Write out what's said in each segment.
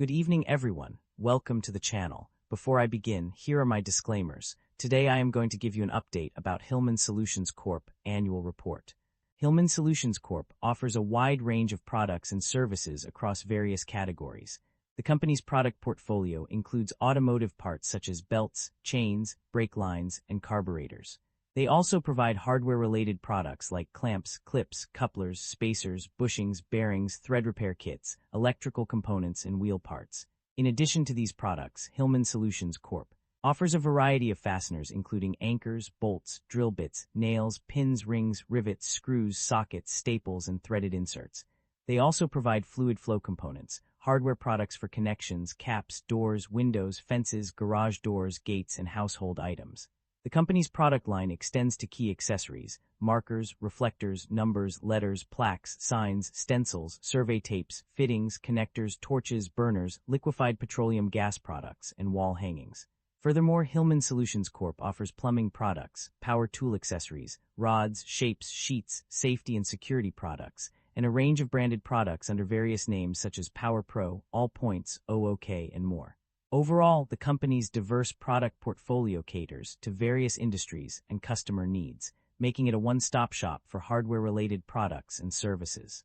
Good evening, everyone. Welcome to the channel. Before I begin, here are my disclaimers. Today I am going to give you an update about Hillman Solutions Corp. Annual Report. Hillman Solutions Corp. offers a wide range of products and services across various categories. The company's product portfolio includes automotive parts such as belts, chains, brake lines, and carburetors. They also provide hardware-related products like clamps, clips, couplers, spacers, bushings, bearings, thread repair kits, electrical components, and wheel parts. In addition to these products, Hillman Solutions Corp. offers a variety of fasteners including anchors, bolts, drill bits, nails, pins, rings, rivets, screws, sockets, staples, and threaded inserts. They also provide fluid flow components, hardware products for connections, caps, doors, windows, fences, garage doors, gates, and household items. The company's product line extends to key accessories, markers, reflectors, numbers, letters, plaques, signs, stencils, survey tapes, fittings, connectors, torches, burners, liquefied petroleum gas products, and wall hangings. Furthermore, Hillman Solutions Corp. offers plumbing products, power tool accessories, rods, shapes, sheets, safety and security products, and a range of branded products under various names such as Power Pro, All Points, OOK, and more. Overall, the company's diverse product portfolio caters to various industries and customer needs, making it a one-stop shop for hardware-related products and services.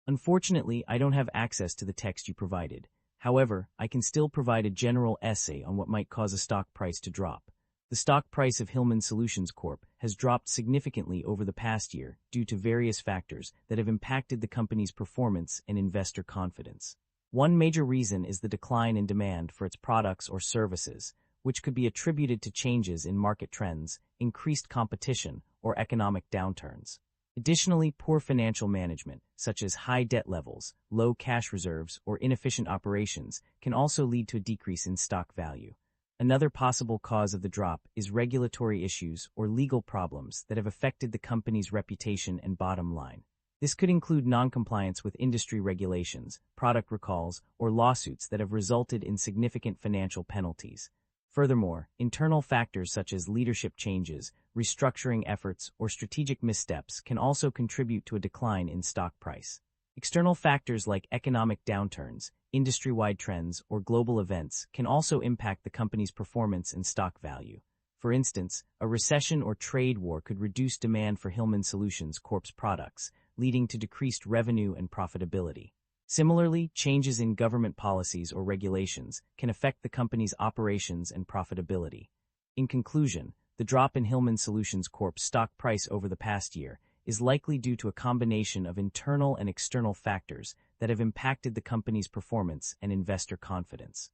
Unfortunately, I don't have access to the text you provided. However, I can still provide a general essay on what might cause a stock price to drop. The stock price of Hillman Solutions Corp. has dropped significantly over the past year due to various factors that have impacted the company's performance and investor confidence. One major reason is the decline in demand for its products or services, which could be attributed to changes in market trends, increased competition, or economic downturns. Additionally, poor financial management, such as high debt levels, low cash reserves, or inefficient operations, can also lead to a decrease in stock value. Another possible cause of the drop is regulatory issues or legal problems that have affected the company's reputation and bottom line. This could include non-compliance with industry regulations, product recalls, or lawsuits that have resulted in significant financial penalties. Furthermore, internal factors such as leadership changes, restructuring efforts, or strategic missteps can also contribute to a decline in stock price. External factors like economic downturns, industry-wide trends, or global events can also impact the company's performance and stock value. For instance, a recession or trade war could reduce demand for Hillman Solutions Corp's products, leading to decreased revenue and profitability. Similarly, changes in government policies or regulations can affect the company's operations and profitability. In conclusion, the drop in Hillman Solutions Corp's stock price over the past year is likely due to a combination of internal and external factors that have impacted the company's performance and investor confidence.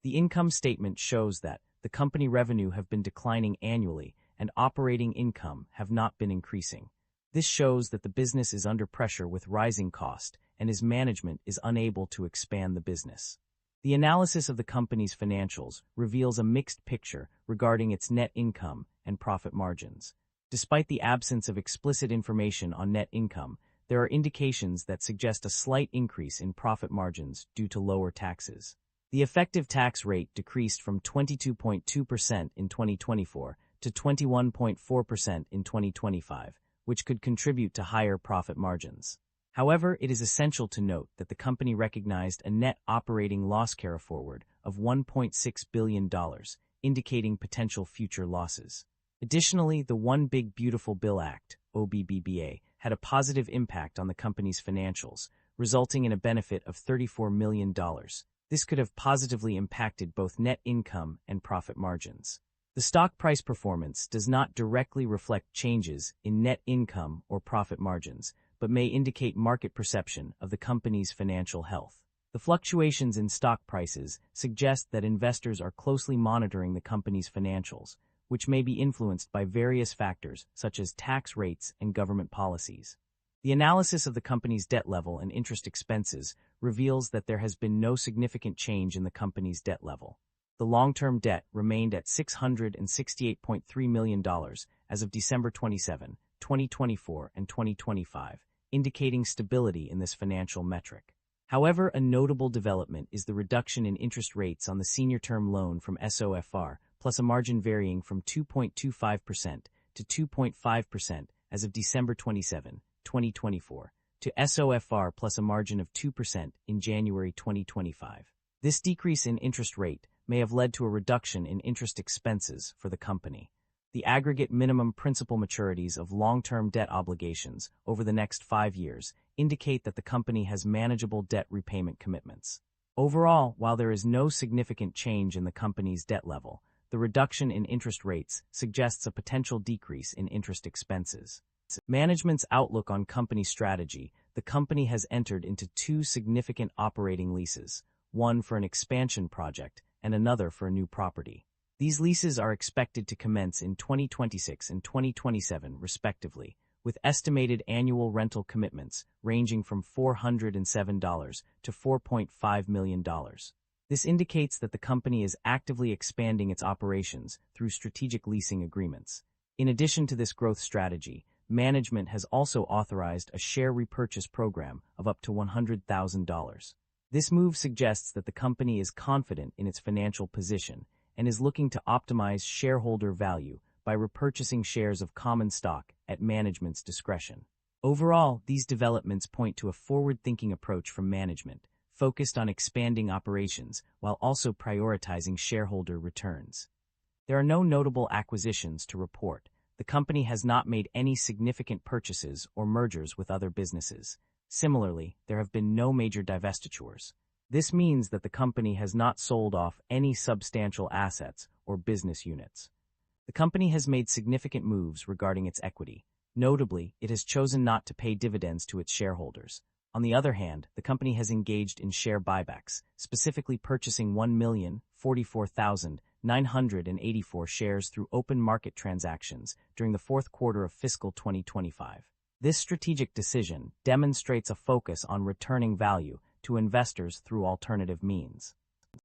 The income statement shows that the company revenue have been declining annually and operating income have not been increasing. This shows that the business is under pressure with rising cost and its management is unable to expand the business. The analysis of the company's financials reveals a mixed picture regarding its net income and profit margins. Despite the absence of explicit information on net income, there are indications that suggest a slight increase in profit margins due to lower taxes. The effective tax rate decreased from 22.2% in 2024 to 21.4% in 2025. Which could contribute to higher profit margins. However, it is essential to note that the company recognized a net operating loss carryforward of $1.6 billion, indicating potential future losses. Additionally, the One Big Beautiful Bill Act, OBBBA, had a positive impact on the company's financials, resulting in a benefit of $34 million. This could have positively impacted both net income and profit margins. The stock price performance does not directly reflect changes in net income or profit margins, but may indicate market perception of the company's financial health. The fluctuations in stock prices suggest that investors are closely monitoring the company's financials, which may be influenced by various factors such as tax rates and government policies. The analysis of the company's debt level and interest expenses reveals that there has been no significant change in the company's debt level. The long-term debt remained at $668.3 million as of December 27, 2024 and 2025, indicating stability in this financial metric. However, a notable development is the reduction in interest rates on the senior term loan from SOFR, plus a margin varying from 2.25% to 2.5% as of December 27, 2024, to SOFR plus a margin of 2% in January 2025. This decrease in interest rate may have led to a reduction in interest expenses for the company. The aggregate minimum principal maturities of long-term debt obligations over the next 5 years indicate that the company has manageable debt repayment commitments. Overall, while there is no significant change in the company's debt level, the reduction in interest rates suggests a potential decrease in interest expenses. Management's outlook on company strategy: the company has entered into 2 significant operating leases, one for an expansion project and another for a new property. These leases are expected to commence in 2026 and 2027, respectively, with estimated annual rental commitments ranging from $407 to $4.5 million. This indicates that the company is actively expanding its operations through strategic leasing agreements. In addition to this growth strategy, management has also authorized a share repurchase program of up to $100,000. This move suggests that the company is confident in its financial position and is looking to optimize shareholder value by repurchasing shares of common stock at management's discretion. Overall, these developments point to a forward-thinking approach from management, focused on expanding operations while also prioritizing shareholder returns. There are no notable acquisitions to report. The company has not made any significant purchases or mergers with other businesses. Similarly, there have been no major divestitures. This means that the company has not sold off any substantial assets or business units. The company has made significant moves regarding its equity. Notably, it has chosen not to pay dividends to its shareholders. On the other hand, the company has engaged in share buybacks, specifically purchasing 1,044,984 shares through open market transactions during the fourth quarter of fiscal 2025. This strategic decision demonstrates a focus on returning value to investors through alternative means.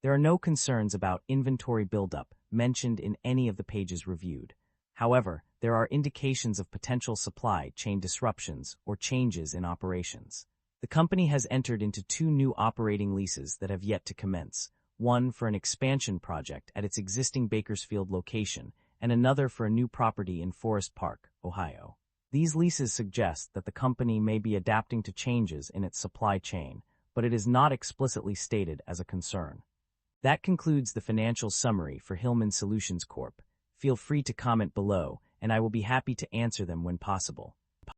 There are no concerns about inventory buildup mentioned in any of the pages reviewed. However, there are indications of potential supply chain disruptions or changes in operations. The company has entered into 2 new operating leases that have yet to commence, one for an expansion project at its existing Bakersfield location and another for a new property in Forest Park, Ohio. These leases suggest that the company may be adapting to changes in its supply chain, but it is not explicitly stated as a concern. That concludes the financial summary for Hillman Solutions Corp. Feel free to comment below, and I will be happy to answer them when possible.